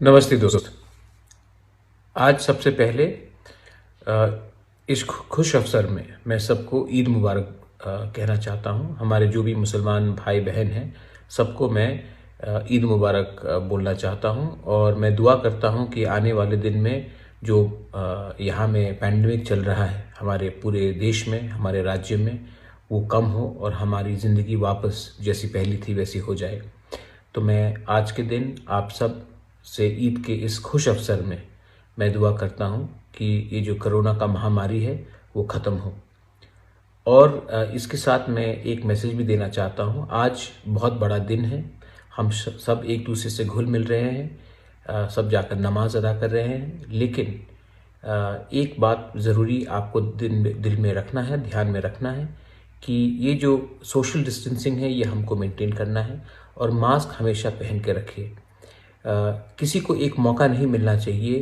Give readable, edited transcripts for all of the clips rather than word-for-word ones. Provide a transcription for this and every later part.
नमस्ते दोस्त। आज सबसे पहले इस खुश अवसर में मैं सबको ईद मुबारक कहना चाहता हूँ। हमारे जो भी मुसलमान भाई बहन हैं सबको मैं ईद मुबारक बोलना चाहता हूँ और मैं दुआ करता हूँ कि आने वाले दिन में जो यहाँ में पैंडेमिक चल रहा है हमारे पूरे देश में, हमारे राज्य में, वो कम हो और हमारी ज़िंदगी वापस जैसी पहली थी वैसी हो जाए। तो मैं आज के दिन आप सब से ईद के इस खुश अवसर में मैं दुआ करता हूँ कि ये जो कोरोना का महामारी है वो ख़त्म हो। और इसके साथ मैं एक मैसेज भी देना चाहता हूँ। आज बहुत बड़ा दिन है, हम सब एक दूसरे से घुल मिल रहे हैं, सब जाकर नमाज अदा कर रहे हैं, लेकिन एक बात ज़रूरी आपको दिल में रखना है, ध्यान में रखना है कि ये जो सोशल डिस्टेंसिंग है ये हमको मेंटेन करना है और मास्क हमेशा पहन के रखिए। किसी को एक मौका नहीं मिलना चाहिए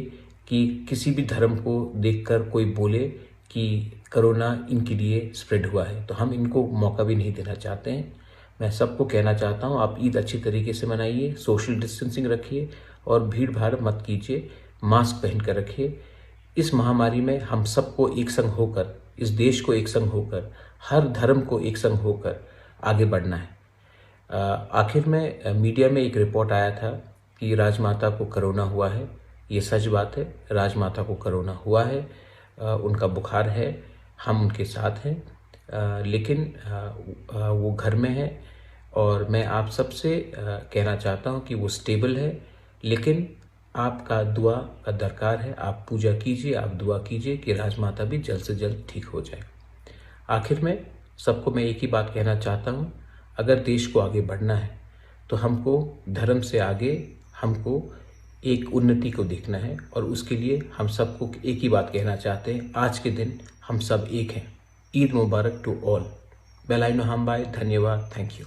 कि किसी भी धर्म को देखकर कोई बोले कि कोरोना इनके लिए स्प्रेड हुआ है, तो हम इनको मौका भी नहीं देना चाहते हैं। मैं सबको कहना चाहता हूँ आप ईद अच्छी तरीके से मनाइए, सोशल डिस्टेंसिंग रखिए और भीड़ भाड़ मत कीजिए, मास्क पहन कर रखिए। इस महामारी में हम सबको एक संग होकर, इस देश को एक संग होकर, हर धर्म को एक संग होकर आगे बढ़ना है। आखिर में मीडिया में एक रिपोर्ट आया था कि राजमाता को कोरोना हुआ है। ये सच बात है, राजमाता को कोरोना हुआ है, उनका बुखार है, हम उनके साथ हैं, लेकिन वो घर में है और मैं आप सबसे कहना चाहता हूँ कि वो स्टेबल है, लेकिन आपका दुआ का दरकार है। आप पूजा कीजिए, आप दुआ कीजिए कि राजमाता भी जल्द से जल्द ठीक हो जाए। आखिर में सबको मैं एक ही बात कहना चाहता हूँ, अगर देश को आगे बढ़ना है तो हमको धर्म से आगे हमको एक उन्नति को देखना है और उसके लिए हम सबको एक ही बात कहना चाहते हैं, आज के दिन हम सब एक हैं। ईद मुबारक टू ऑल। बेलाइनो हम बाय, धन्यवाद, थैंक यू।